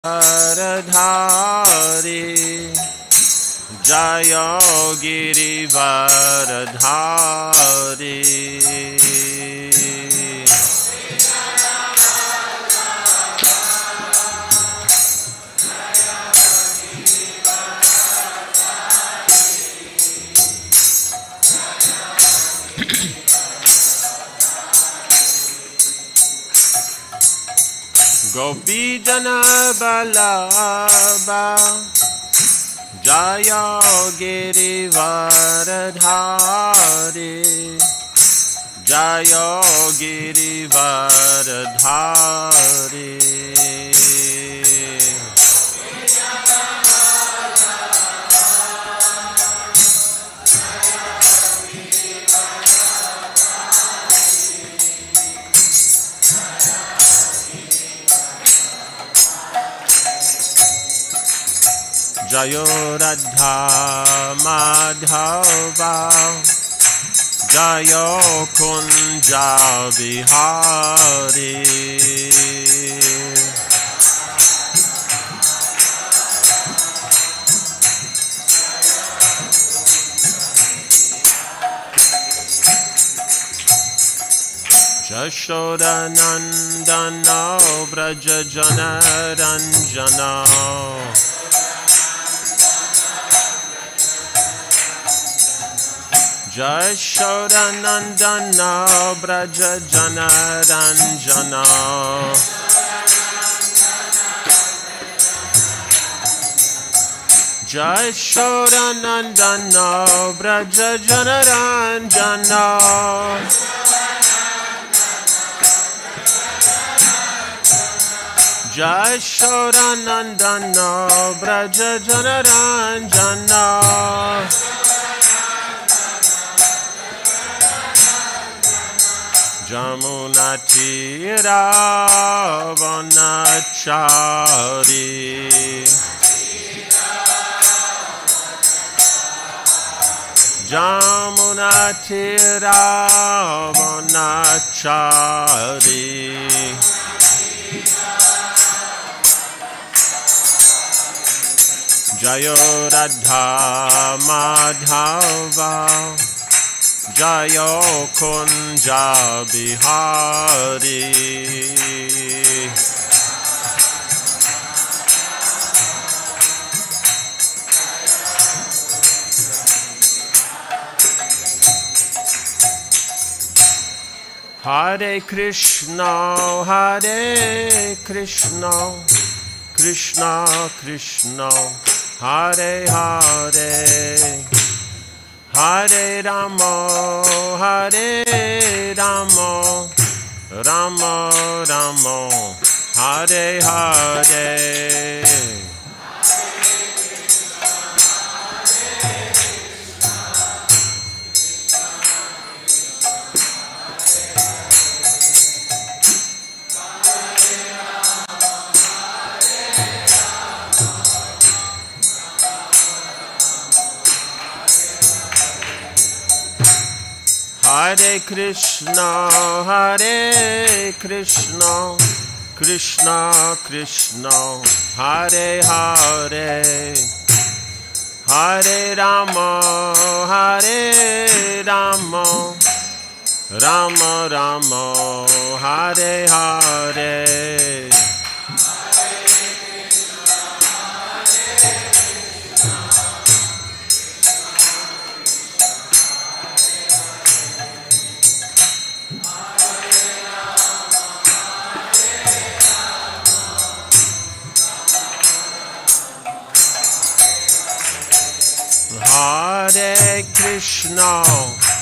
Varadhari Jaya Giri Varadhari Gopi Jana Balaba Jaya Giri Varadhari Jaya Giri Varadhari Jayo Radha Madhava Jayo Kunja Bihari Jashoda Nandana Braja Jana Ranjana Jashoda Nandana Braja Jana Ranjana Jashoda Nandana Braja Jana Ranjana Jashoda Nandana Braja Jana Ranjana Jamuna Tira Vanachari Jamuna Tira Vanachari Jayo Radha Madhava Jayo Kunja Bihari Hare Krishna Krishna Krishna Hare Hare Hare Rama Rama Rama Hare Hare Hare Krishna Krishna Krishna Hare Hare Hare Rama Rama Rama Hare Hare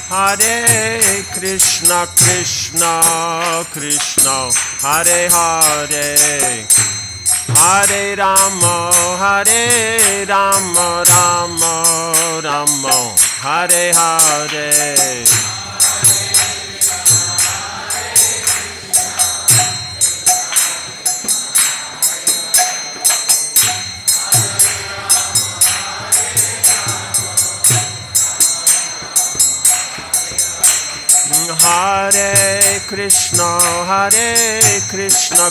Hare Krishna Krishna Krishna Hare Hare Hare Rama Rama Rama Hare Hare Hare Krishna, Krishna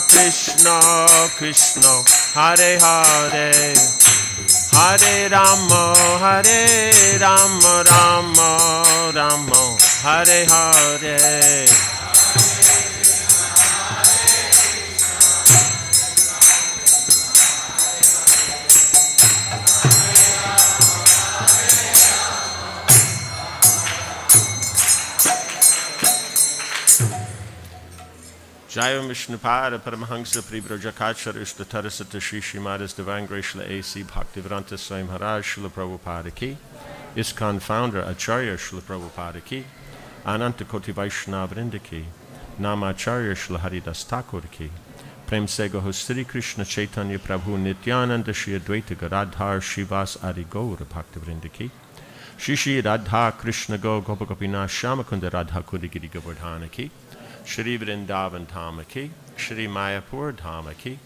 Krishna, Hare Hare, Hare Rama, Rama Rama, Hare Hare. Jaya Vishnupada Paramahansa Pribrajakacharya Tarasata Shri Srimad Divine Grace A.C. Bhaktividyapurna Swami Maharaj Srila Prabhupada Ki, ISKCON Founder Acharya Srila Prabhupada Ki, Ananta Koti Vaiṣṇava Ki, Namacharya Srila Haridas Thakur Ki, Prem Se Gaho Sri Krishna Chaitanya Prabhu Nityananda Shri Advaita Gadadhar Shivas Adi Gaura Bhaktividyapurna Ki, Shri Shri Radha Krishna Go Gopagopinath Shyamakunda Radha Kudigiri Govardhana Ki, Shri Vrindavan Dhama Ki, Shri Mayapur Dhama Ki,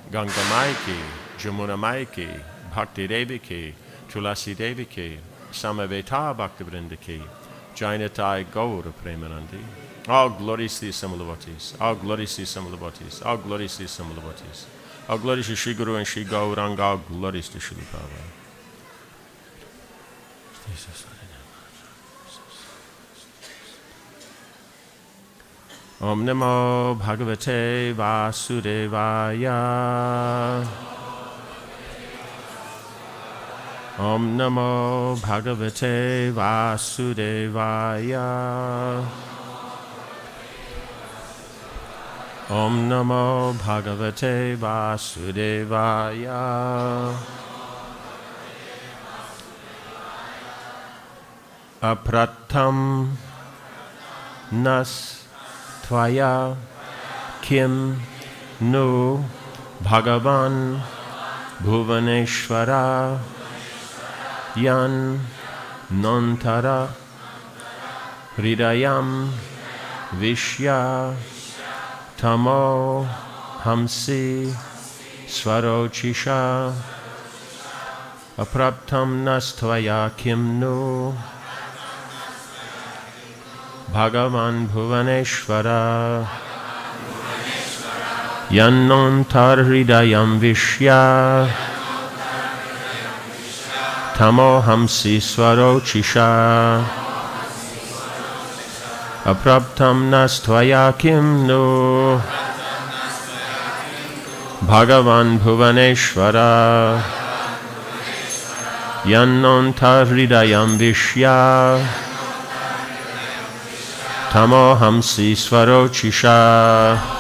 Ganga Mai Ki, Jamuna Mai Ki, Bhakti Devi Ki, Tulasi Devi Ki, Samaveta Bhaktivinoda Ki, Jainatai Gaura Premanandi. All glories to the Samalabatis, all glories to the Samalabatis, all glories to the Samalabatis, all glories to Shri Guru and Shri Gauranga, all glories to Shri Prabhupada. Om Namo Bhagavate Vasudevaya. Om Namo Bhagavate Vasudevaya. Om Namo Bhagavate Vasudevaya. Apratam Nas Tvaya Kim Nu Bhagavan Bhuvaneshwara Yan Nantara Hridayam Vishya Tamo Hamsi Svarochisha Apraptam Nastvaya Kim Nu Bhagavan Bhuvaneshwara Yannontar Hridayam Vishya Tamo Hamsi Svarochisha Apraptam Nastvaya Kim Nu Bhagavan Bhuvaneshwara Yannontar Hridayam Vishya Tamo Hamsi Svarochisha.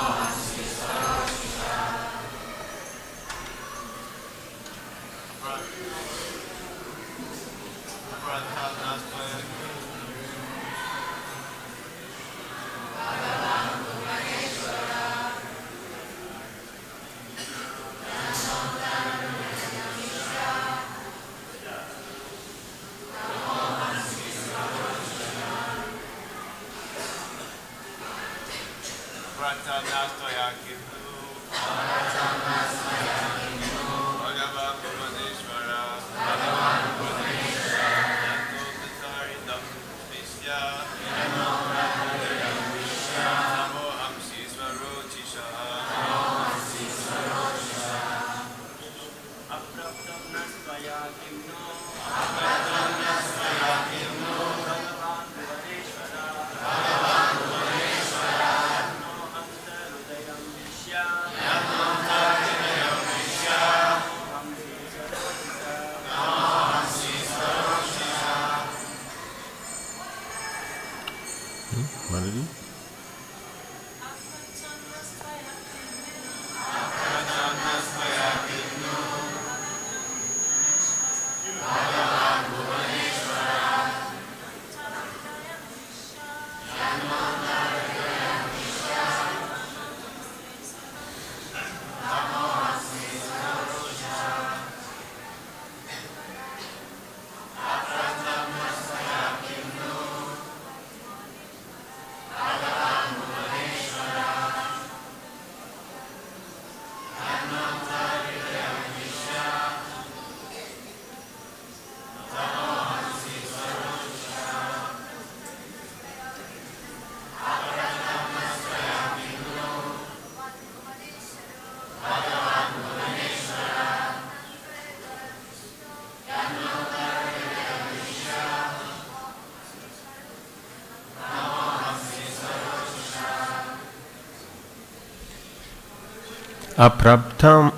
aprabtam,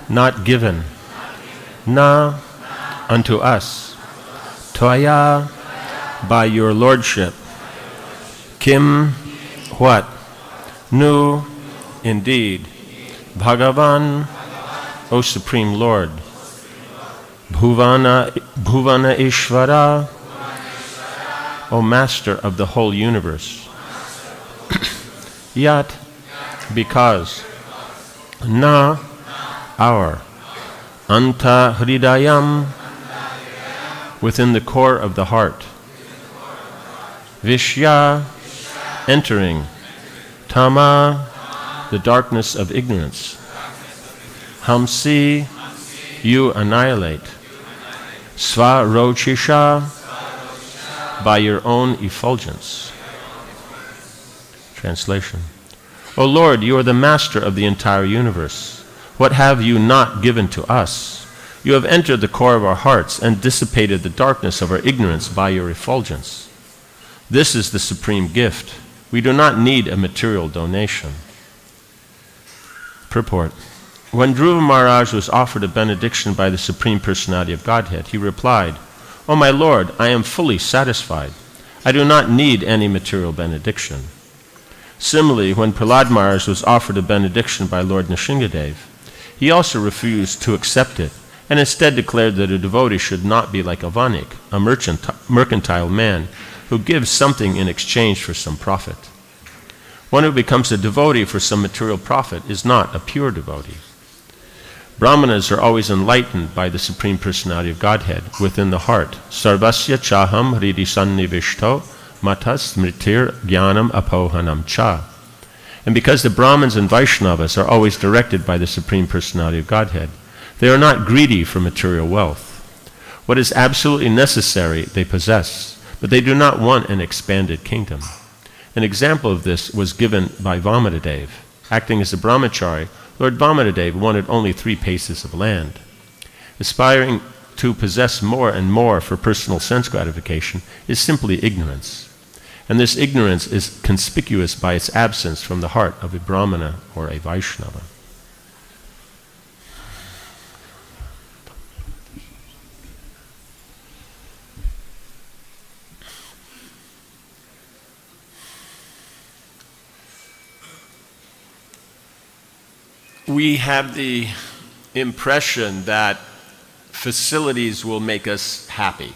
not given, na, unto us, tvaya, by your lordship, kim, what, nu, indeed, Bhagavan, O Supreme Lord, Bhuvana Ishvara, O Master of the whole universe, Yat, because, na, our, anta hridayam, within the core of the heart, Vishya, entering, Tama, the darkness of ignorance, Hamsi, you annihilate, Svarochisha, by your own effulgence. Translation. O Lord, you are the master of the entire universe. What have you not given to us? You have entered the core of our hearts and dissipated the darkness of our ignorance by your effulgence. This is the supreme gift. We do not need a material donation. Purport. When Dhruva Mahārāja was offered a benediction by the Supreme Personality of Godhead, he replied, "O my Lord, I am fully satisfied. I do not need any material benediction." Similarly, when Prahlāda Mahārāja was offered a benediction by Lord Nṛsiṁhadeva, he also refused to accept it, and instead declared that a devotee should not be like a vaṇik, a mercantile man, who gives something in exchange for some profit. One who becomes a devotee for some material profit is not a pure devotee. Brāhmaṇas are always enlightened by the Supreme Personality of Godhead within the heart. Sarvasya cāhaṁ hṛdi sanniviṣṭo mattaḥ smṛtir jñānam apohanaṁ cha. And because the Brahmins and Vaiṣṇavas are always directed by the Supreme Personality of Godhead, they are not greedy for material wealth. What is absolutely necessary they possess, but they do not want an expanded kingdom. An example of this was given by Vāmanadeva. Acting as a brahmacārī, Lord Vāmanadeva wanted only 3 paces of land. Aspiring to possess more and more for personal sense gratification is simply ignorance. And this ignorance is conspicuous by its absence from the heart of a brahmana or a Vaiṣṇava. We have the impression that facilities will make us happy.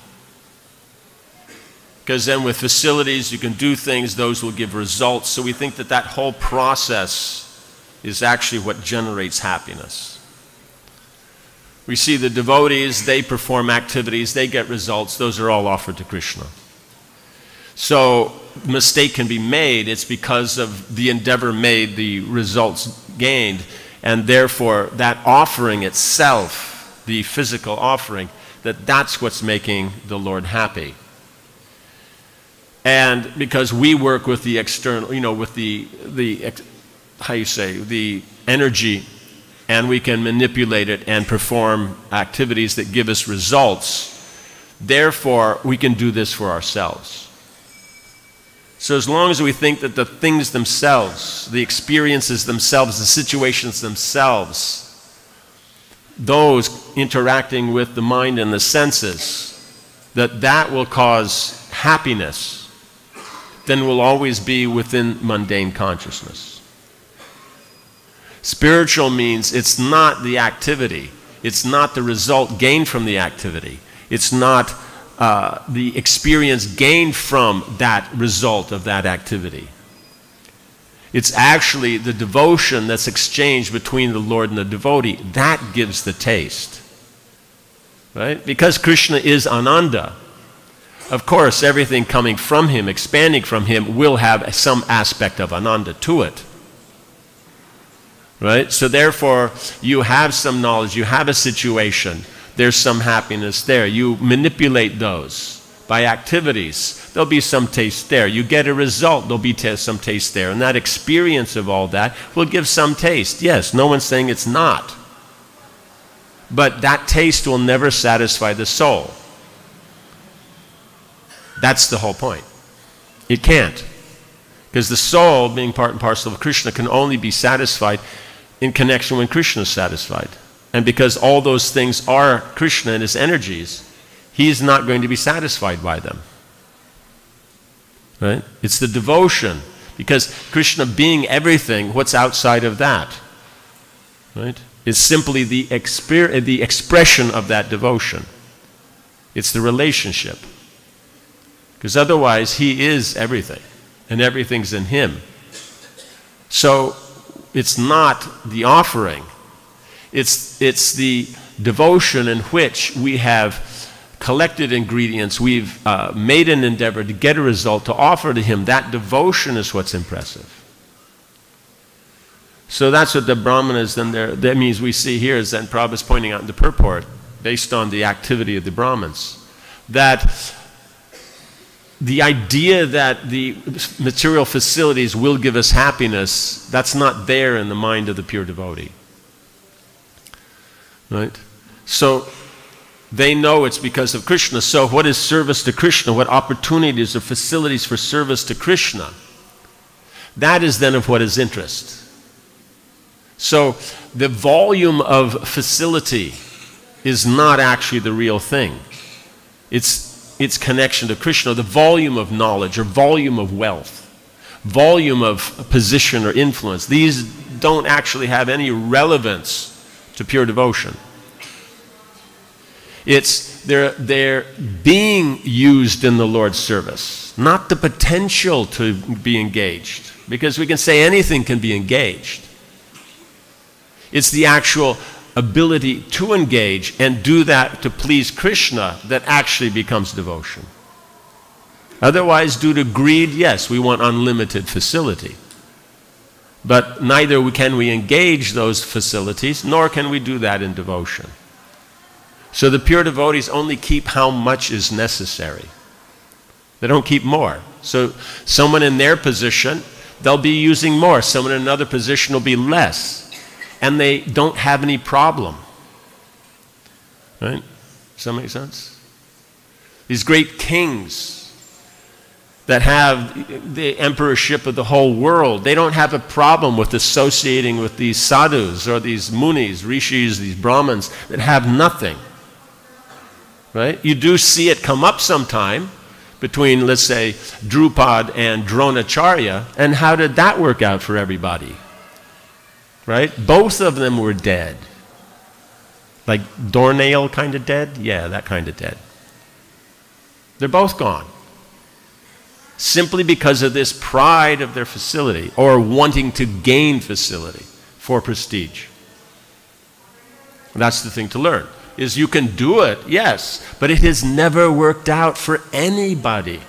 Because then with facilities you can do things, those will give results. So we think that that whole process is actually what generates happiness. We see the devotees, they perform activities, they get results, those are all offered to Krishna. So a mistake can be made, it's because of the endeavor made, the results gained. And therefore, that offering itself, the physical offering, that's what's making the Lord happy. And because we work with the external, with the energy, and we can manipulate it and perform activities that give us results, therefore, we can do this for ourselves. So as long as we think that the things themselves, the experiences themselves, the situations themselves, those interacting with the mind and the senses, that will cause happiness, then we'll always be within mundane consciousness. Spiritual means it's not the activity, it's not the result gained from the activity, it's not the experience gained from that result of that activity. It's actually the devotion that's exchanged between the Lord and the devotee. That gives the taste. Right? Because Krishna is Ananda, of course everything coming from him, expanding from him, will have some aspect of Ananda to it. Right? So therefore, you have some knowledge, you have a situation, there's some happiness there. You manipulate those by activities. There'll be some taste there. You get a result, there'll be some taste there. And that experience of all that will give some taste. Yes, no one's saying it's not. But that taste will never satisfy the soul. That's the whole point. It can't. Because the soul, being part and parcel of Krishna, can only be satisfied in connection when Krishna is satisfied. And because all those things are Krishna and his energies, he's not going to be satisfied by them. Right? It's the devotion. Because Krishna being everything, what's outside of that? Right? Is simply the expression of that devotion. It's the relationship. Because otherwise, he is everything, and everything's in him. So, it's not the offering. It's the devotion in which we have collected ingredients, we've made an endeavor to get a result, to offer to him. That devotion is what's impressive. So that's what the Brāhmaṇas, then that means we see here, is that Prabhupada is pointing out in the purport, based on the activity of the Brahmins, that the idea that the material facilities will give us happiness, that's not there in the mind of the pure devotee. Right? So they know it's because of Krishna. So what is service to Krishna? What opportunities or facilities for service to Krishna? That is then of what is interest. So the volume of facility is not actually the real thing. It's connection to Krishna, the volume of knowledge or volume of wealth, volume of position or influence. These don't actually have any relevance to pure devotion. They're being used in the Lord's service, not the potential to be engaged, because we can say anything can be engaged. It's the actual ability to engage and do that to please Krishna that actually becomes devotion. Otherwise, due to greed, yes, we want unlimited facility. But neither can we engage those facilities, nor can we do that in devotion. So the pure devotees only keep how much is necessary. They don't keep more. So someone in their position, they'll be using more. Someone in another position will be less. And they don't have any problem. Right? Does that make sense? These great kings that have the emperorship of the whole world, they don't have a problem with associating with these sadhus or these munis, rishis, these brahmins that have nothing. Right? You do see it come up sometime between, let's say, Drupad and Dronacharya, and how did that work out for everybody? Right? Both of them were dead. Like doornail kind of dead? Yeah, that kind of dead. They're both gone. Simply because of this pride of their facility or wanting to gain facility for prestige. That's the thing to learn. Is you can do it, yes, but it has never worked out for anybody.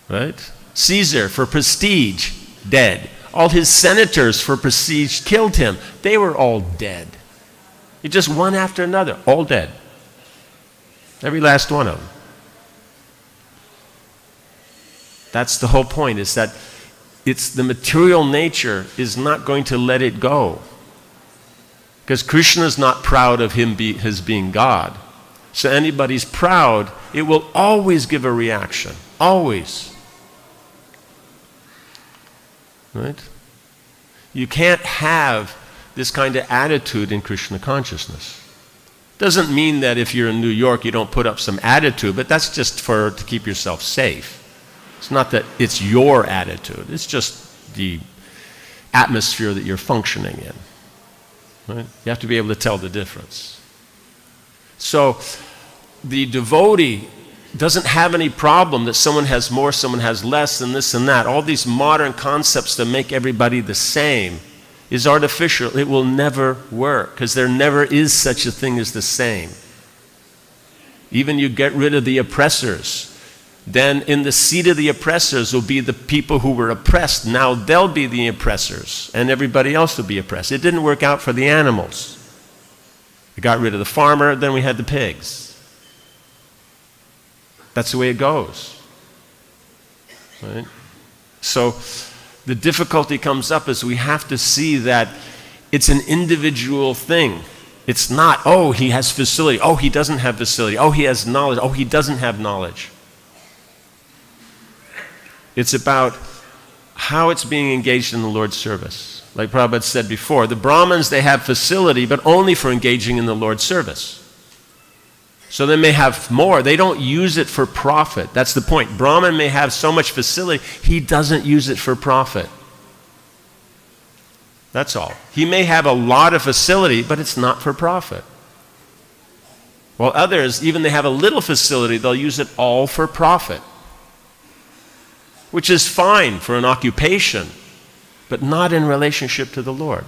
Right? Caesar, for prestige, dead. All his senators for prestige killed him. They were all dead. He just one after another, all dead. Every last one of them. That's the whole point, is that it's the material nature is not going to let it go. Because Krishna is not proud of his being God. So anybody's proud, it will always give a reaction. Always. Right? You can't have this kind of attitude in Krishna consciousness. Doesn't mean that if you're in New York you don't put up some attitude, but that's just to keep yourself safe. It's not that it's your attitude. It's just the atmosphere that you're functioning in. Right? You have to be able to tell the difference. So the devotee doesn't have any problem that someone has more, someone has less, and this and that. All these modern concepts that make everybody the same is artificial. It will never work, because there never is such a thing as the same. Even you get rid of the oppressors, then in the seat of the oppressors will be the people who were oppressed. Now they'll be the oppressors, and everybody else will be oppressed. It didn't work out for the animals. We got rid of the farmer, then we had the pigs. That's the way it goes. Right? So the difficulty comes up is we have to see that it's an individual thing. It's not, oh, he has facility. Oh, he doesn't have facility. Oh, he has knowledge. Oh, he doesn't have knowledge. It's about how it's being engaged in the Lord's service. Like Prabhupada said before, the Brahmins, they have facility, but only for engaging in the Lord's service. So they may have more. They don't use it for profit. That's the point. Brahman may have so much facility, he doesn't use it for profit. That's all. He may have a lot of facility, but it's not for profit. While others, even they have a little facility, they'll use it all for profit, which is fine for an occupation, but not in relationship to the Lord.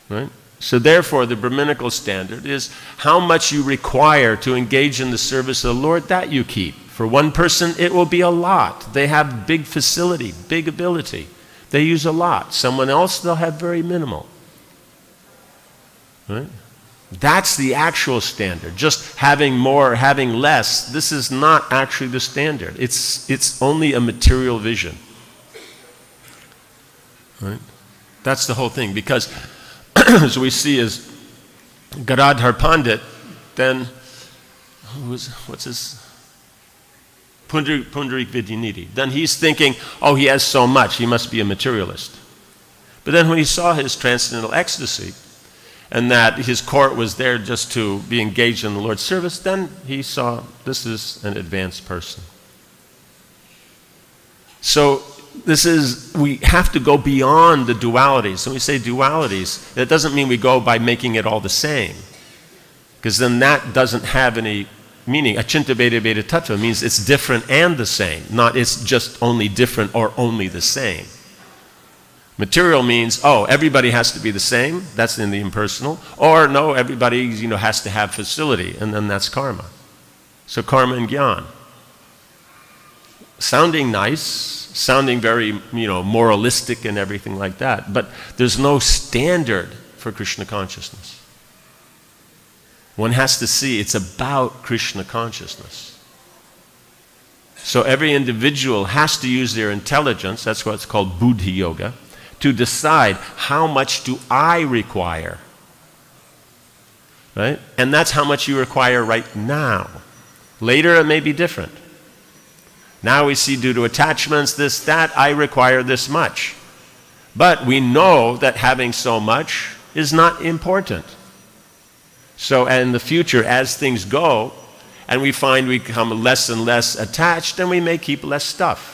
Right? So therefore, the Brahminical standard is how much you require to engage in the service of the Lord, that you keep. For one person, it will be a lot. They have big facility, big ability. They use a lot. Someone else, they'll have very minimal. Right? That's the actual standard. Just having more or having less, this is not actually the standard. It's only a material vision. Right? That's the whole thing. Because as we see as Gadadhar Pandit, then what's his? Pundarik Vidyanidhi. Then he's thinking, oh, he has so much, he must be a materialist. But then when he saw his transcendental ecstasy, and that his court was there just to be engaged in the Lord's service, then he saw this is an advanced person. So we have to go beyond the dualities. When we say dualities, that doesn't mean we go by making it all the same, because then that doesn't have any meaning. Achinta Bheda Bheda Tattva means it's different and the same, not it's just only different or only the same. Material means, oh, everybody has to be the same, that's in the impersonal, or no, everybody has to have facility, and then that's karma. So karma and jnana. Sounding nice, sounding very moralistic and everything like that, but there's no standard for Krishna consciousness. One has to see it's about Krishna consciousness. So every individual has to use their intelligence, that's what's called buddhi yoga, to decide how much do I require. Right? And that's how much you require right now. Later it may be different. Now we see due to attachments, this, that, I require this much. But we know that having so much is not important. So in the future, as things go, and we find we become less and less attached, then we may keep less stuff.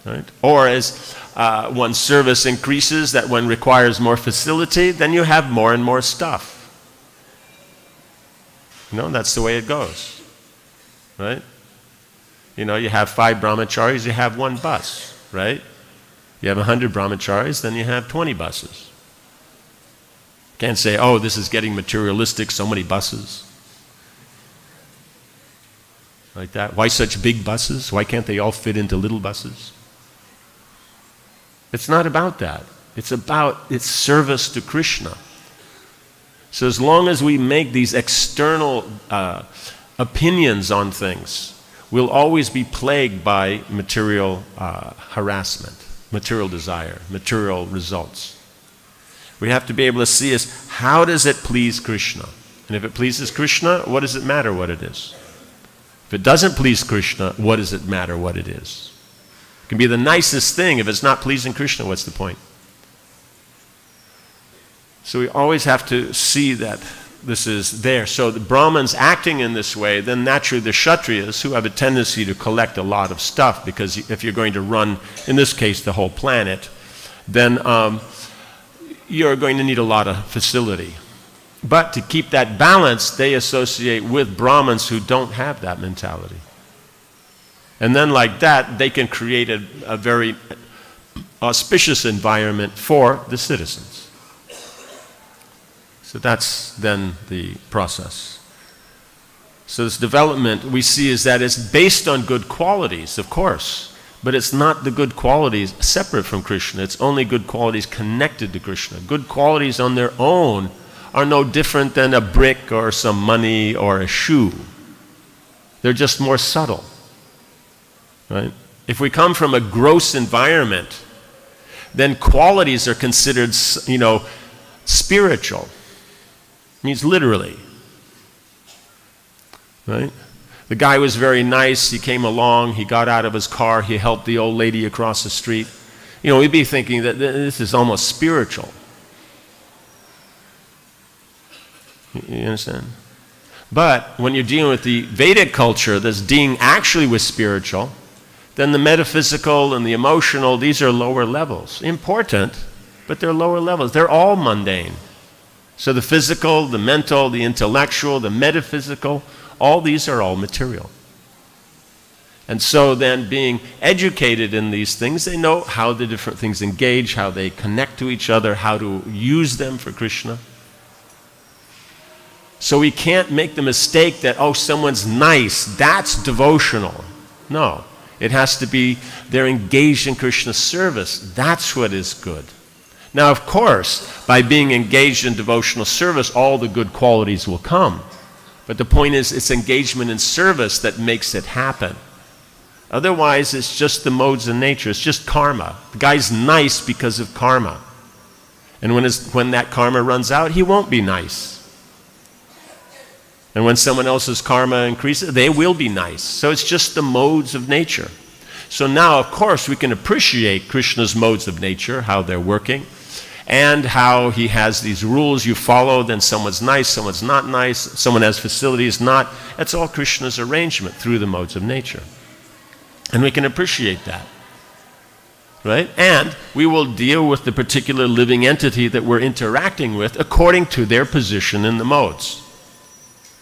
Right? Or as one's service increases, that one requires more facility, then you have more and more stuff. That's the way it goes. Right? You have 5 brahmacharis, you have 1 bus. Right? You have 100 brahmacharis, then you have 20 buses. Can't say, oh, this is getting materialistic, so many buses. Like that. Why such big buses? Why can't they all fit into little buses? It's not about that. It's about its service to Krishna. So as long as we make these external opinions on things, we'll always be plagued by material harassment, material desire, material results. We have to be able to see is how does it please Krishna? And if it pleases Krishna, what does it matter what it is? If it doesn't please Krishna, what does it matter what it is? It can be the nicest thing. If it's not pleasing Krishna, what's the point? So we always have to see that this is there. So the Brahmins acting in this way, then naturally the Kshatriyas, who have a tendency to collect a lot of stuff, because if you're going to run, in this case, the whole planet, then you're going to need a lot of facility. But to keep that balance, they associate with Brahmins who don't have that mentality. And then like that, they can create a very auspicious environment for the citizens. So that's then the process. So this development we see is that it's based on good qualities, of course, but it's not the good qualities separate from Krishna. It's only good qualities connected to Krishna. Good qualities on their own are no different than a brick or some money or a shoe. They're just more subtle. Right? If we come from a gross environment, then qualities are considered, spiritual. It means literally. Right? The guy was very nice. He came along. He got out of his car. He helped the old lady across the street. You know, we'd be thinking that this is almost spiritual. You understand? But when you're dealing with the Vedic culture that's dealing actually with spiritual, then the metaphysical and the emotional, these are lower levels. Important, but they're lower levels. They're all mundane. So the physical, the mental, the intellectual, the metaphysical, all these are all material. And so then being educated in these things, they know how the different things engage, how they connect to each other, how to use them for Krishna. So we can't make the mistake that, oh, someone's nice, that's devotional. No, it has to be they're engaged in Krishna's service. That's what is good. Now, of course, by being engaged in devotional service, all the good qualities will come. But the point is, it's engagement in service that makes it happen. Otherwise, it's just the modes of nature. It's just karma. The guy's nice because of karma. And when that karma runs out, he won't be nice. And when someone else's karma increases, they will be nice. So it's just the modes of nature. So now, of course, we can appreciate Krishna's modes of nature, how they're working, and how he has these rules you follow, then someone's nice, someone's not nice, someone has facilities, not. That's all Krishna's arrangement through the modes of nature. And we can appreciate that. Right? And we will deal with the particular living entity that we're interacting with according to their position in the modes.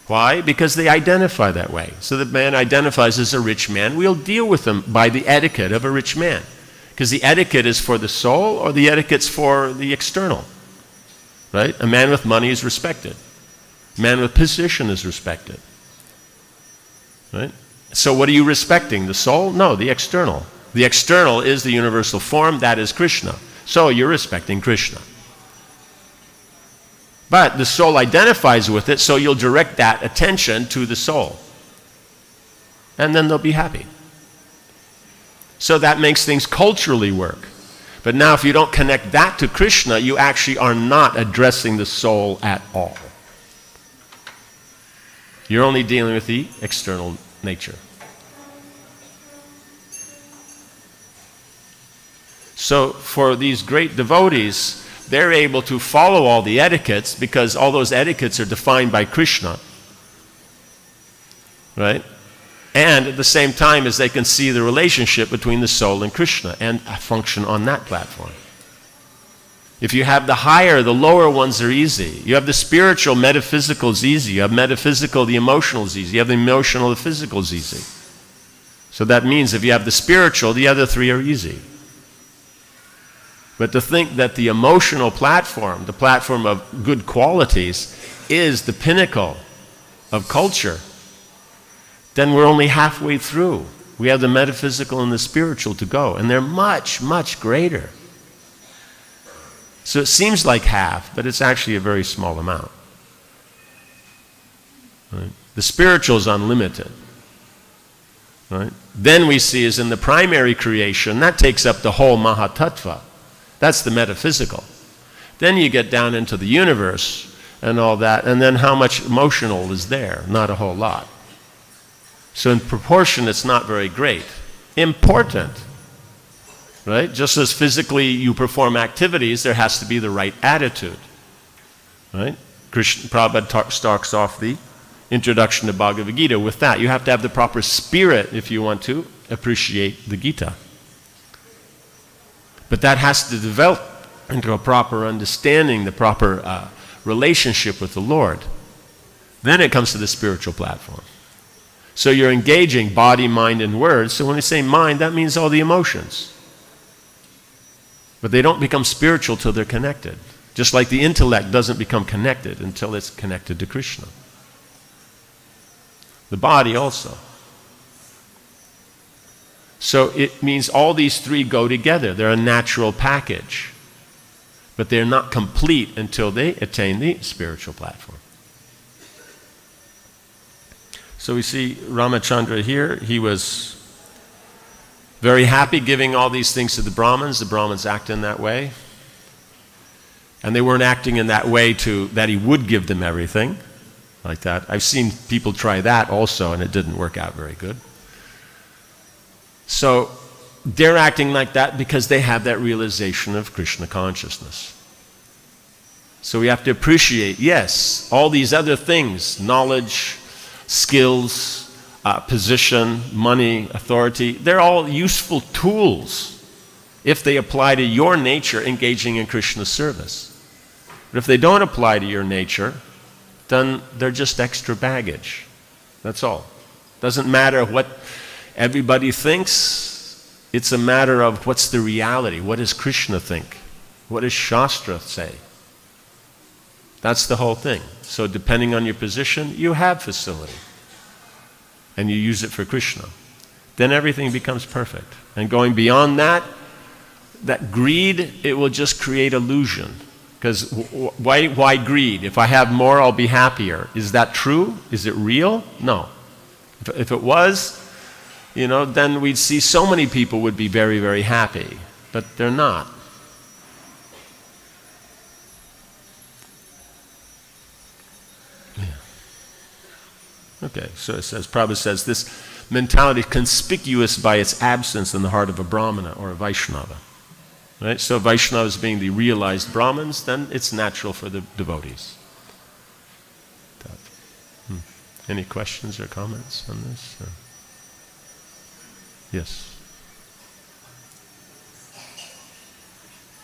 Why? Because they identify that way. So the man identifies as a rich man. We'll deal with them by the etiquette of a rich man. Because the etiquette is for the soul or the etiquette's for the external. Right? A man with money is respected. A man with position is respected. Right? So what are you respecting? The soul? No, the external. The external is the universal form. That is Krishna. So you're respecting Krishna. But the soul identifies with it, so you'll direct that attention to the soul. And then they'll be happy. So that makes things culturally work. But now if you don't connect that to Krishna, you actually are not addressing the soul at all. You're only dealing with the external nature. So for these great devotees, they're able to follow all the etiquettes because all those etiquettes are defined by Krishna. Right? And at the same time as they can see the relationship between the soul and Krishna and function on that platform. If you have the higher, the lower ones are easy. You have the spiritual, metaphysical is easy. You have metaphysical, the emotional is easy. You have the emotional, the physical is easy. So that means if you have the spiritual, the other three are easy. But to think that the emotional platform, the platform of good qualities, is the pinnacle of culture, then we're only halfway through. We have the metaphysical and the spiritual to go, and they're much, much greater. So it seems like half, but it's actually a very small amount. Right? The spiritual is unlimited. Right? Then we see is in the primary creation, that takes up the whole mahatattva. That's the metaphysical. Then you get down into the universe and all that, and then how much emotional is there? Not a whole lot. So in proportion, it's not very great. Important, right? Just as physically you perform activities, there has to be the right attitude, right? Prabhupada starts off the introduction to Bhagavad Gita with that. You have to have the proper spirit if you want to appreciate the Gita. But that has to develop into a proper understanding, the proper relationship with the Lord. Then it comes to the spiritual platform. So you're engaging body, mind, and words. So when we say mind, that means all the emotions. But they don't become spiritual till they're connected. Just like the intellect doesn't become connected until it's connected to Krishna. The body also. So it means all these three go together. They're a natural package. But they're not complete until they attain the spiritual platform. So we see Ramachandra here. He was very happy giving all these things to the Brahmins. The Brahmins act in that way. And they weren't acting in that way that he would give them everything like that. I've seen people try that also, and it didn't work out very good. So they're acting like that because they have that realization of Krishna consciousness. So we have to appreciate, yes, all these other things, knowledge, skills, position, money, authority, they're all useful tools if they apply to your nature engaging in Krishna's service. But if they don't apply to your nature, then they're just extra baggage. That's all. Doesn't matter what everybody thinks, it's a matter of what's the reality. What does Krishna think? What does Shastra say? That's the whole thing. So depending on your position, you have facility. And you use it for Krishna. Then everything becomes perfect. And going beyond that, that greed, it will just create illusion. Because why greed? If I have more, I'll be happier. Is that true? Is it real? No. If it was, you know, then we'd see so many people would be very, very happy. But they're not. Okay, so it says, Prabhupada says, this mentality is conspicuous by its absence in the heart of a Brāhmana or a Vaiṣṇava. Right? So Vaiṣṇavas being the realized Brahmins, then it's natural for the devotees. Any questions or comments on this? Yes.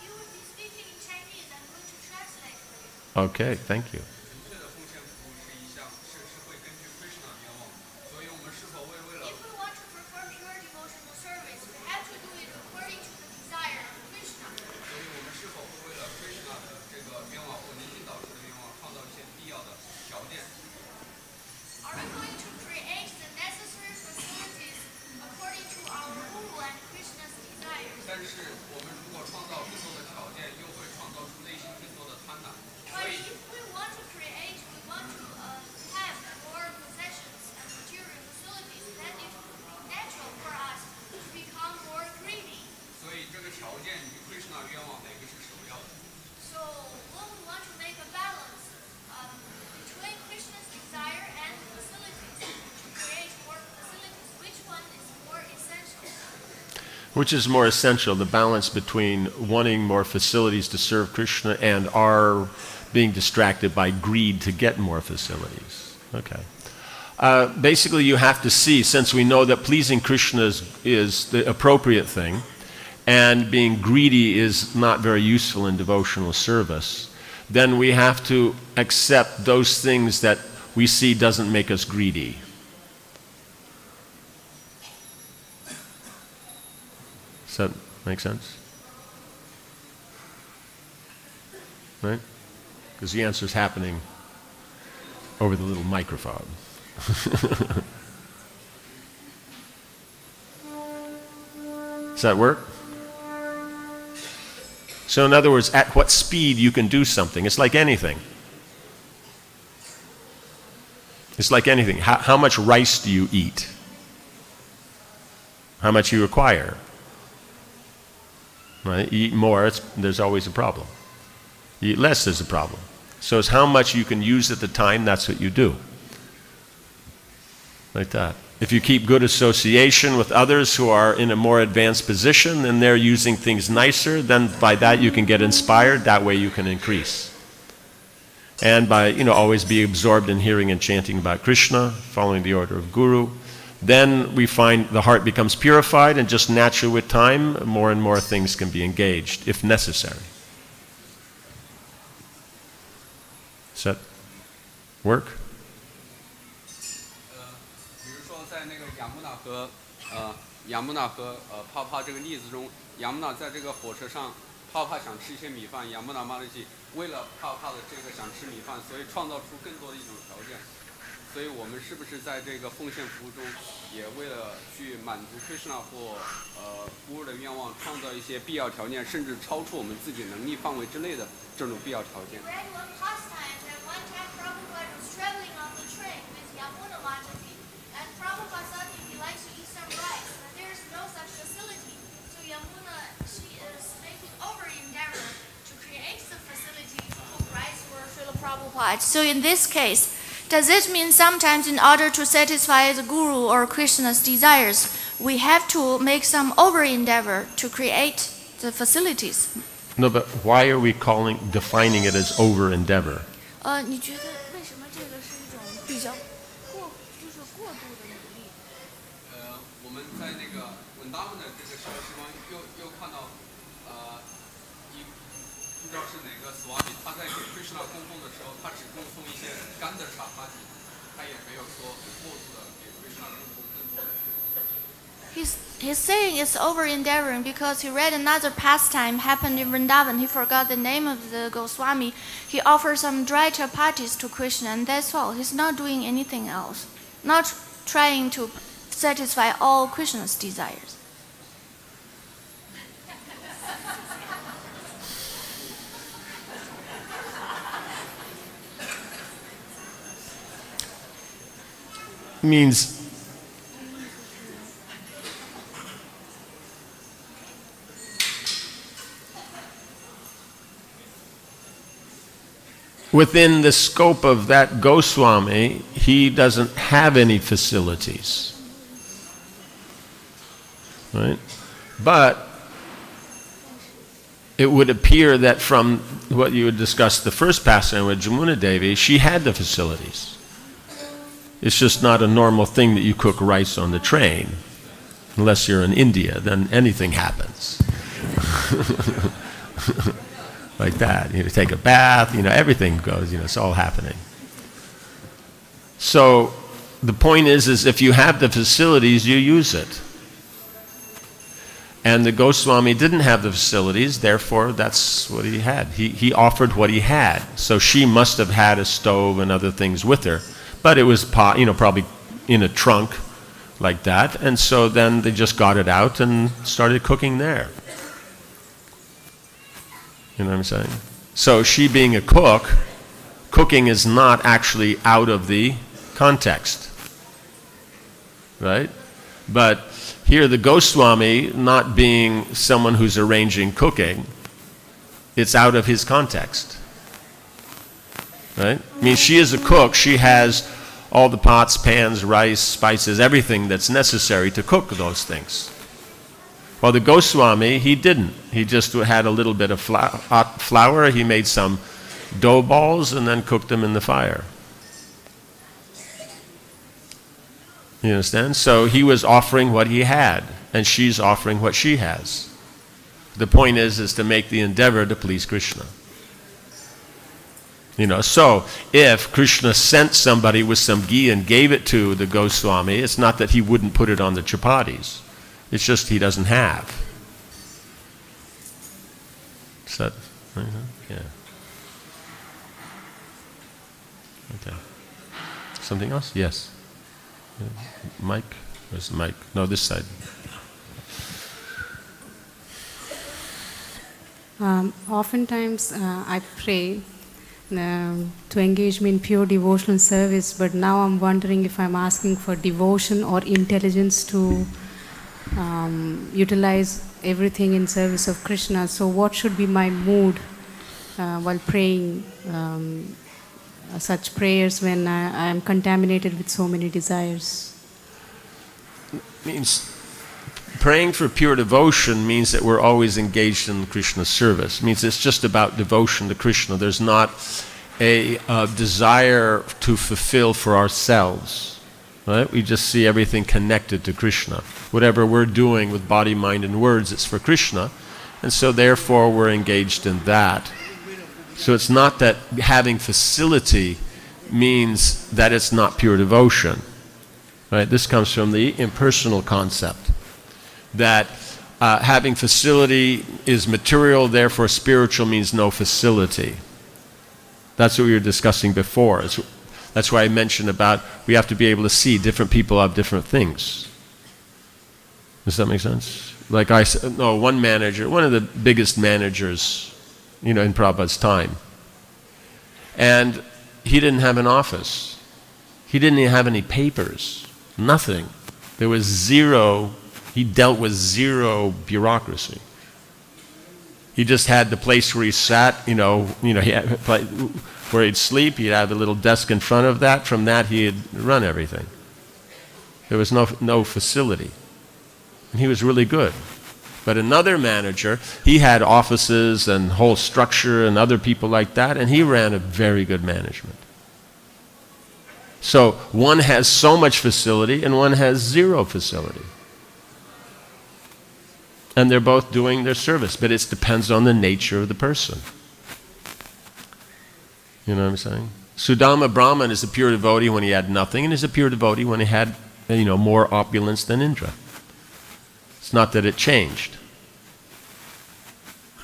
You will be speaking in Chinese. I'm going to translate for you. Okay, thank you. If we want to perform pure devotional service, we have to do it according to the desire of Krishna. Are we going to create the necessary facilities according to our Guru and Krishna's desires? But if we want to create, we want to have more possessions and material facilities, then it will be natural for us to become more greedy. So when we want to make a balance between Krishna's desire and facilities, to create more facilities, which one is more essential? Which is more essential, the balance between wanting more facilities to serve Krishna and our being distracted by greed to get more facilities? Okay. Basically, you have to see, since we know that pleasing Krishna is the appropriate thing, and being greedy is not very useful in devotional service, then we have to accept those things that we see doesn't make us greedy. Does that make sense? Right? Because the answer is happening over the little microphone. Does that work? So in other words, at what speed you can do something. It's like anything. It's like anything. How much rice do you eat? How much you require? Right? You eat more, there's always a problem. You eat less, there's a problem. So it's how much you can use at the time, that's what you do. Like that. If you keep good association with others who are in a more advanced position and they're using things nicer, then by that you can get inspired, that way you can increase. And by, always be absorbed in hearing and chanting about Krishna, following the order of Guru, then we find the heart becomes purified, and just naturally with time, more and more things can be engaged, if necessary. Does that work? 杨木纳和泡泡这个例子中，杨木纳在这个火车上，泡泡想吃一些米饭，杨木纳玛拉吉为了泡泡的这个想吃米饭，所以创造出更多的一种条件。所以我们是不是在这个奉献服务中，也为了去满足 Krishna 或Guru 的愿望，创造一些必要条件，甚至超出我们自己能力范围之内的这种必要条件？ So in this case, does it mean sometimes in order to satisfy the Guru or Krishna's desires, we have to make some over-endeavor to create the facilities. No, but why are we defining it as over-endeavor? 你觉得为什么这个是一种比较过度的努力？我们在那个文达们的这个小时光又看到，不知道是哪个 Swami， 他在给 Krishna 供奉的时候，他只供奉一些干的茶法体，他也没有说过度的给 Krishna 供奉更多的。He's saying it's over-endeavoring because he read another pastime happened in Vrindavan. He forgot the name of the Goswami. He offered some dry chapatis to Krishna, and that's all. He's not doing anything else, not trying to satisfy all Krishna's desires. Means within the scope of that Goswami, he doesn't have any facilities, right? But it would appear that from what you had discussed the first pastime with Jamuna Devi, she had the facilities. It's just not a normal thing that you cook rice on the train. Unless you're in India, then anything happens. Like that. You take a bath, everything goes, it's all happening. So the point is if you have the facilities, you use it. And the Goswami didn't have the facilities, therefore that's what he had. He offered what he had. So she must have had a stove and other things with her. But it was, probably in a trunk like that. And so then they just got it out and started cooking there. You know what I'm saying? So she being a cook, cooking is not actually out of the context. Right? But here the Goswami, not being someone who's arranging cooking, it's out of his context. Right? I mean, she is a cook. She has all the pots, pans, rice, spices, everything that's necessary to cook those things. Well, the Goswami, he didn't. He just had a little bit of hot flour. He made some dough balls and then cooked them in the fire. You understand? So he was offering what he had, and she's offering what she has. The point is to make the endeavor to please Krishna. So if Krishna sent somebody with some ghee and gave it to the Goswami, it's not that he wouldn't put it on the chapatis. It's just he doesn't have. Is that right? Yeah. Okay. Something else? Yes. Mic? Where's the mic? No, this side. Oftentimes I pray to engage me in pure devotional service, but now I'm wondering if I'm asking for devotion or intelligence to utilize everything in service of Krishna. So what should be my mood while praying such prayers when I am contaminated with so many desires? Means praying for pure devotion means that we're always engaged in Krishna's service. It means it's just about devotion to Krishna. There's not a desire to fulfill for ourselves. Right? We just see everything connected to Krishna. Whatever we're doing with body, mind, and words, it's for Krishna. And so therefore we're engaged in that. So it's not that having facility means that it's not pure devotion. Right? This comes from the impersonal concept. That having facility is material, therefore spiritual means no facility. That's what we were discussing before. That's why I mentioned about we have to be able to see different people have different things. Does that make sense? Like I said, no, one manager, one of the biggest managers, in Prabhupada's time. And he didn't have an office. He didn't even have any papers. Nothing. There was zero. He dealt with zero bureaucracy. He just had the place where he sat, he had where he'd sleep. He'd have a little desk in front of that. From that, he'd run everything. There was no facility. And he was really good. But another manager, he had offices and whole structure and other people like that, and he ran a very good management. So one has so much facility and one has zero facility. And they're both doing their service, but it depends on the nature of the person. You know what I'm saying? Sudama Brahman is a pure devotee when he had nothing, and is a pure devotee when he had, more opulence than Indra. It's not that it changed.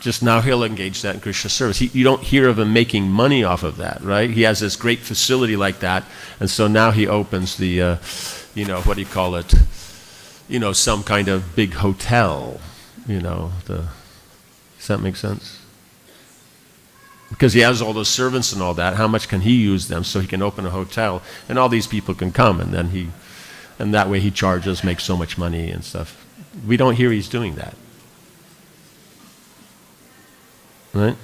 Just now he'll engage that in Krishna service. You don't hear of him making money off of that, right? He has this great facility like that, and so now he opens the, what do you call it? Some kind of big hotel. Does that make sense? Because he has all those servants and all that, how much can he use them so he can open a hotel and all these people can come, and then and that way he charges, makes so much money and stuff. We don't hear he's doing that. Right?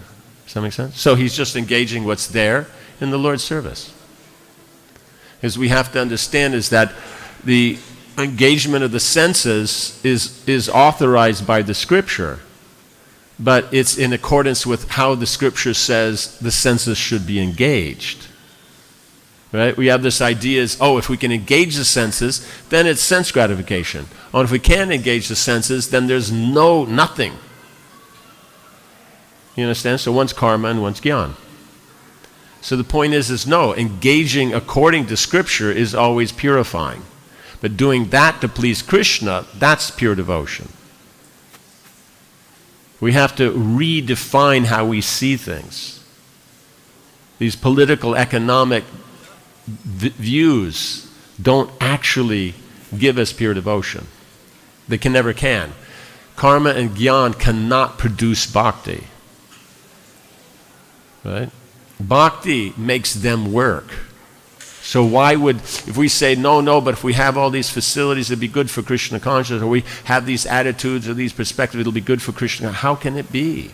Does that make sense? So he's just engaging what's there in the Lord's service. Because we have to understand is that the engagement of the senses is authorized by the scripture, but it's in accordance with how the scripture says the senses should be engaged. Right? We have this idea is, if we can engage the senses, then it's sense gratification. Or if we can't engage the senses, then there's nothing. You understand? So one's karma and one's jnana. So the point is no, engaging according to scripture is always purifying. But doing that to please Krishna, that's pure devotion. We have to redefine how we see things. These political, economic views don't actually give us pure devotion. They never can. Karma and jnana cannot produce bhakti. Right? Bhakti makes them work. So why would, if we say, no, but if we have all these facilities, it'd be good for Krishna consciousness, or we have these attitudes or these perspectives, it'll be good for Krishna. How can it be?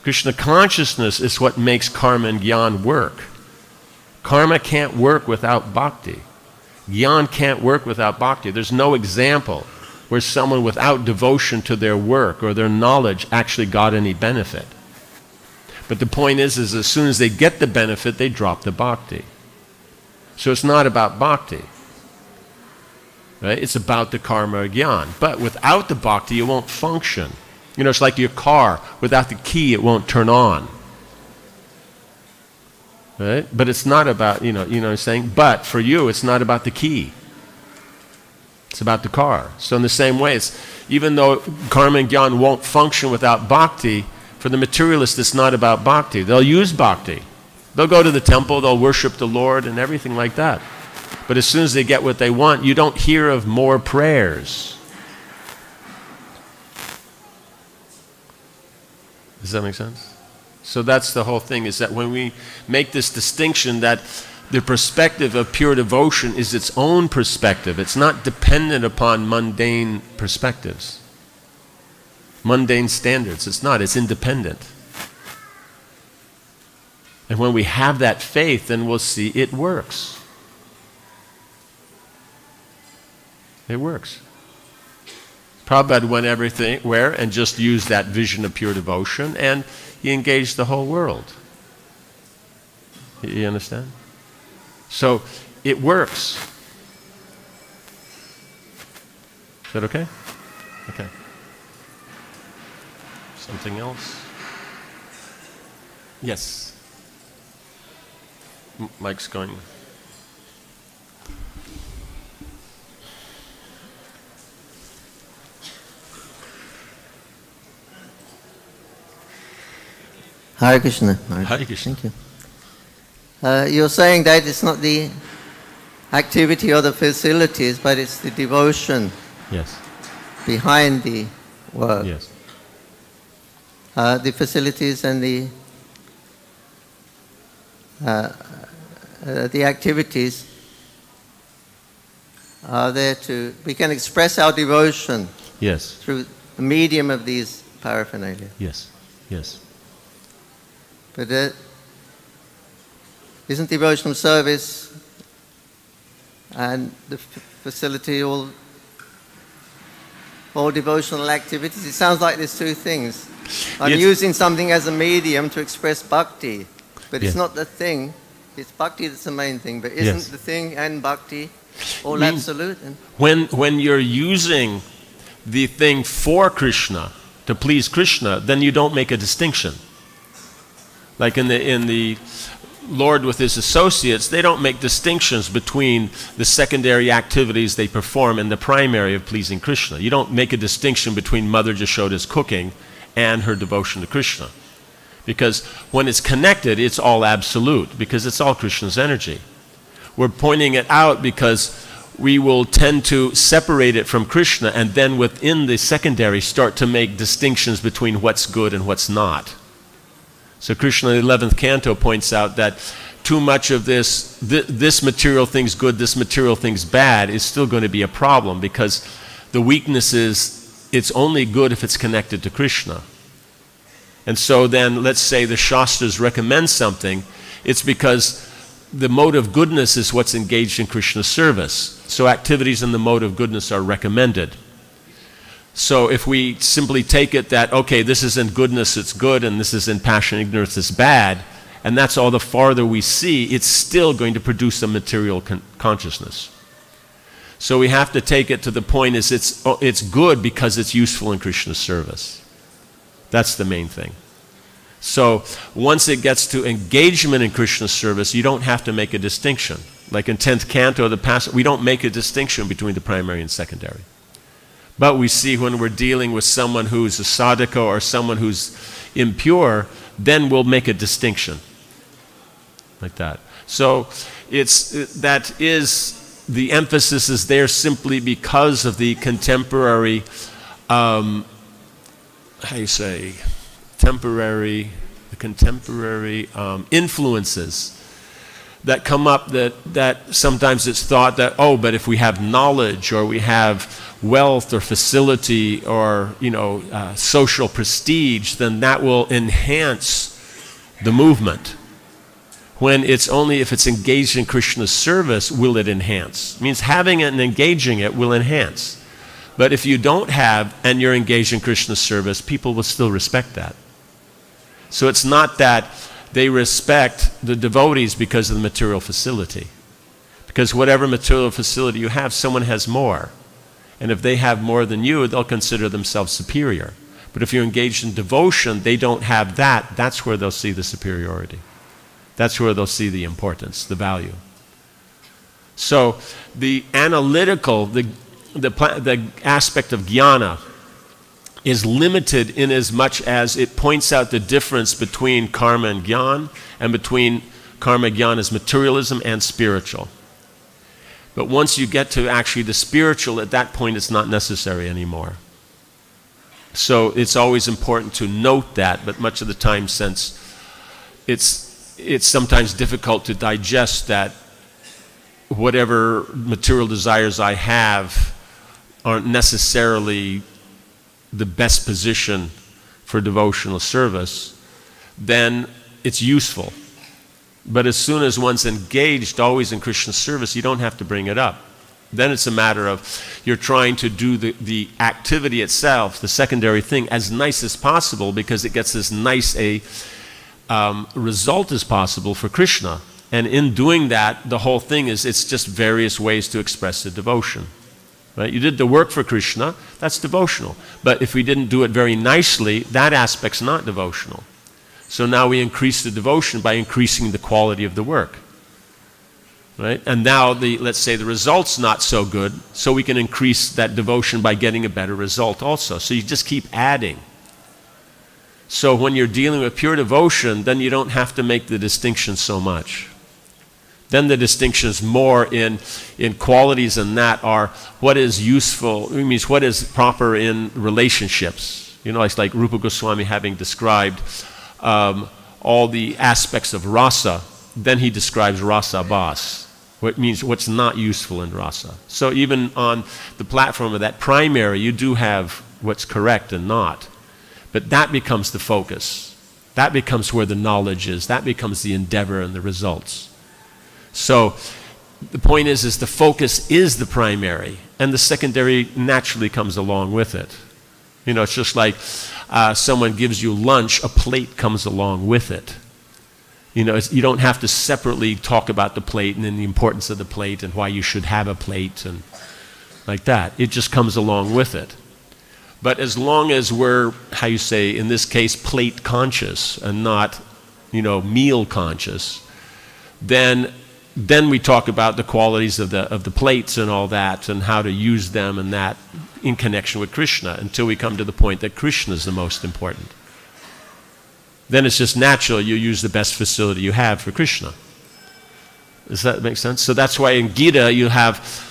Krishna consciousness is what makes karma and jnana work. Karma can't work without bhakti. Jnana can't work without bhakti. There's no example where someone without devotion to their work or their knowledge actually got any benefit. But the point is as soon as they get the benefit, they drop the bhakti. So it's not about bhakti. Right? It's about the karma or jnana. But without the bhakti, it won't function. It's like your car. Without the key, it won't turn on. Right? But it's not about, you know what I'm saying? But for you, it's not about the key. It's about the car. So in the same way, even though karma and jnana won't function without bhakti, for the materialist, it's not about bhakti. They'll use bhakti. They'll go to the temple, they'll worship the Lord and everything like that. But as soon as they get what they want, you don't hear of more prayers. Does that make sense? So that's the whole thing, is that when we make this distinction that the perspective of pure devotion is its own perspective, it's not dependent upon mundane perspectives, mundane standards. It's not, it's independent. And when we have that faith, then we'll see it works. It works. Prabhupada went everywhere and just used that vision of pure devotion, and he engaged the whole world. You understand? So it works. Is that okay? Okay. Something else? Yes. Mike's going. Hare Krishna. Hare Krishna. Thank you. You're saying that it's not the activity or the facilities, but it's the devotion. Yes. Behind the work. Yes. The facilities and the activities are there to, we can express our devotion. Yes. Through the medium of these paraphernalia. Yes. Yes. But isn't devotional service and the facility all all devotional activities. It sounds like there's two things. I'm Yes. using something as a medium to express bhakti, but Yes. it's not the thing. It's bhakti that's the main thing, but isn't Yes. the thing and bhakti all Means- absolute? When you're using the thing for Krishna, to please Krishna, then you don't make a distinction. Like in the Lord with his associates, they don't make distinctions between the secondary activities they perform and the primary of pleasing Krishna. You don't make a distinction between Mother Jashoda's cooking and her devotion to Krishna. Because when it's connected, it's all absolute, because it's all Krishna's energy. We're pointing it out because we will tend to separate it from Krishna, and then within the secondary start to make distinctions between what's good and what's not. So Krishna in the 11th canto points out that too much of this material thing's good, this material thing's bad, is still going to be a problem, because the weakness is it's only good if it's connected to Krishna. And so then, let's say the Shastras recommend something, it's because the mode of goodness is what's engaged in Krishna's service. So activities in the mode of goodness are recommended. So if we simply take it that, okay, this is in goodness, it's good, and this is in passion, ignorance, it's bad, and that's all the farther we see, it's still going to produce a material consciousness. So we have to take it to the point is it's good because it's useful in Krishna's service. That's the main thing. So once it gets to engagement in Krishna's service, you don't have to make a distinction. Like in 10th canto, we don't make a distinction between the primary and secondary. But we see when we're dealing with someone who's a sadhaka or someone who's impure, then we'll make a distinction. Like that. So the emphasis is there simply because of the contemporary contemporary influences that come up, that sometimes it's thought that, oh, but if we have knowledge or we have wealth or facility or social prestige, then that will enhance the movement. When it's only if it's engaged in Krishna's service will it enhance. It means having it and engaging it will enhance. But if you don't have and you're engaged in Krishna's service, people will still respect that. So it's not that they respect the devotees because of the material facility. Because whatever material facility you have, someone has more. And if they have more than you, they'll consider themselves superior. But if you're engaged in devotion, they don't have that. That's where they'll see the superiority. That's where they'll see the importance, the value. So the analytical, the aspect of jnana is limited in as much as it points out the difference between karma and jnana, and between karma and jnana as materialism and spiritual. But once you get to actually the spiritual, at that point it's not necessary anymore. So it's always important to note that, but much of the time, since it's sometimes difficult to digest that whatever material desires I have aren't necessarily the best position for devotional service, then it's useful. But as soon as one's engaged always in Krishna's service, you don't have to bring it up. Then it's a matter of you're trying to do the activity itself, the secondary thing, as nice as possible, because it gets as nice a result as possible for Krishna. And in doing that, the whole thing is it's just various ways to express the devotion. Right? You did the work for Krishna, that's devotional. But if we didn't do it very nicely, that aspect's not devotional. So now we increase the devotion by increasing the quality of the work. Right? And now, let's say the result's not so good, so we can increase that devotion by getting a better result also. So you just keep adding. So when you're dealing with pure devotion, then you don't have to make the distinction so much. Then the distinctions more in qualities and that are what is useful, it means what is proper in relationships. It's like Rupa Goswami having described all the aspects of rasa, then he describes rasa bhas, what means what's not useful in rasa. So even on the platform of that primary, you do have what's correct and not. But that becomes the focus. That becomes where the knowledge is. That becomes the endeavor and the results. So the point is the focus is the primary, and the secondary naturally comes along with it. You know, it's just like someone gives you lunch, a plate comes along with it. You know, you don't have to separately talk about the plate and then the importance of the plate and why you should have a plate and like that. It just comes along with it. But as long as we're, how you say, in this case, plate conscious and not, you know, meal conscious, then we talk about the qualities of the plates and all that and how to use them and that in connection with Krishna until we come to the point that Krishna is the most important. Then it's just natural you use the best facility you have for Krishna. Does that make sense? So that's why in Gita you have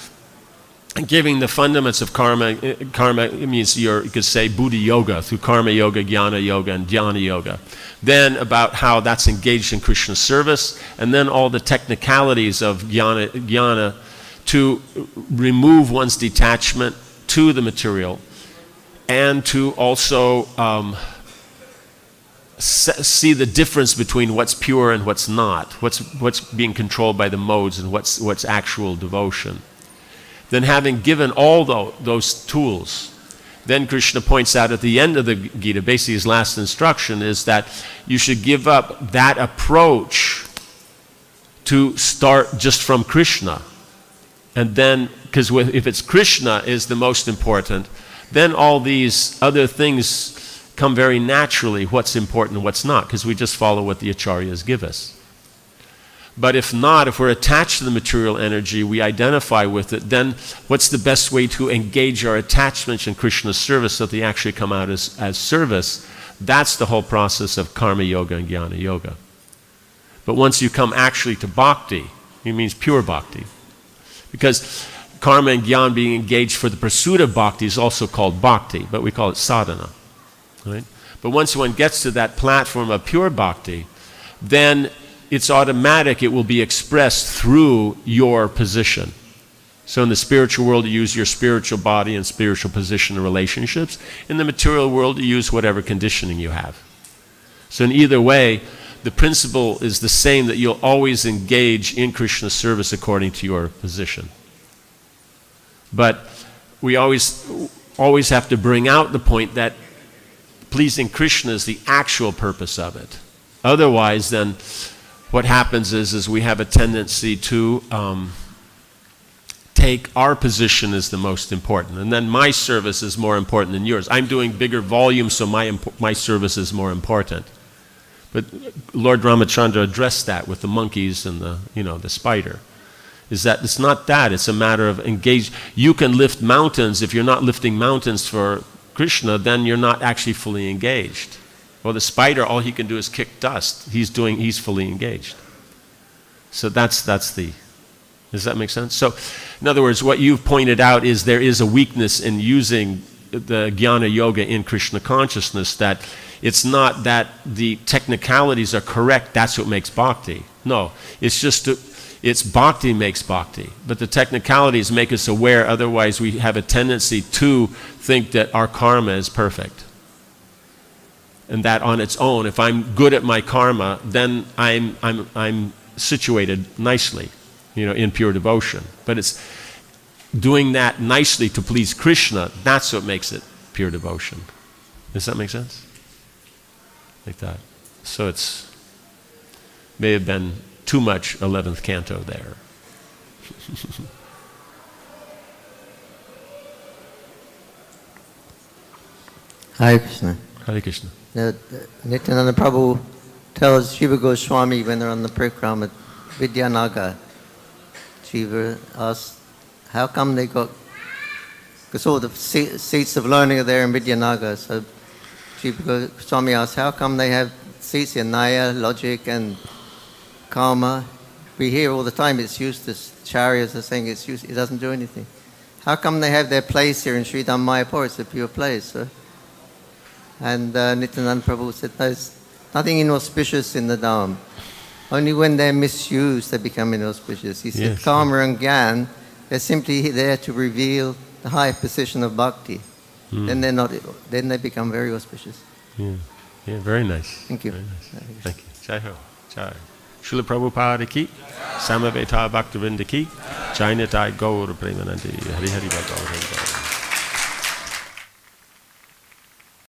giving the fundaments of karma. Karma, it means you could say Buddha yoga through karma yoga, jnana yoga, and dhyana yoga. Then about how that's engaged in Krishna's service, and then all the technicalities of jnana to remove one's detachment to the material and to also see the difference between what's pure and what's not, what's being controlled by the modes and what's actual devotion. Then having given all those tools, then Krishna points out at the end of the Gita, basically his last instruction is that you should give up that approach to start just from Krishna. And then, because if it's Krishna is the most important, then all these other things come very naturally, what's important and what's not, because we just follow what the acharyas give us. But if not, if we're attached to the material energy, we identify with it, then what's the best way to engage our attachments in Krishna's service so that they actually come out as service? That's the whole process of karma yoga and jnana yoga. But once you come actually to bhakti, it means pure bhakti. Because karma and jnana being engaged for the pursuit of bhakti is also called bhakti, but we call it sadhana. Right? But once one gets to that platform of pure bhakti, then it's automatic, it will be expressed through your position. So in the spiritual world, you use your spiritual body and spiritual position in relationships. In the material world, you use whatever conditioning you have. So in either way, the principle is the same, that you'll always engage in Krishna's service according to your position. But we always have to bring out the point that pleasing Krishna is the actual purpose of it. Otherwise, then, what happens is we have a tendency to take our position as the most important, and then my service is more important than yours. I'm doing bigger volume, so my service is more important. But Lord Ramachandra addressed that with the monkeys and the spider. Is that it's not that, it's a matter of engage. You can lift mountains. If you're not lifting mountains for Krishna, then you're not actually fully engaged. Well, the spider, all he can do is kick dust. He's fully engaged. So that's the, does that make sense? So, in other words, what you've pointed out is there is a weakness in using the jnana yoga in Krishna consciousness, that it's not that the technicalities are correct, that's what makes bhakti. No, it's just, it's bhakti makes bhakti. But the technicalities make us aware, otherwise we have a tendency to think that our karma is perfect. And that on its own, if I'm good at my karma, then I'm situated nicely, in pure devotion. But it's doing that nicely to please Krishna, that's what makes it pure devotion. Does that make sense? Like that. So it's, may have been too much 11th canto there. Hare Krishna. Hare Krishna. Nityananda Prabhu tells Jiva Goswami when they're on the parikrama at Vidyanagar, Jiva asks, how come they got, because all the seats of learning are there in Vidyanagar, so Jiva Goswami asks, how come they have seats in Naya, logic and karma? We hear all the time it's useless. Charyas are saying it's useless, it doesn't do anything. How come they have their place here in Sridham Mayapur? It's a pure place. So. And Nityananda Prabhu said, there's nothing inauspicious in the Dham. Only when they're misused they become inauspicious. He said, yes. Karma and Gyan, they're simply there to reveal the high position of bhakti. Then they're not. Then they become very auspicious. Yeah, very nice. Thank you. Very nice. Thank you. Jai Ho. Jai. Srila Prabhupada ki, Samaveta Bhaktivinoda ki, Jai Nitai Gaur Premanandi. Hari Hari Gaur Hari Gaur.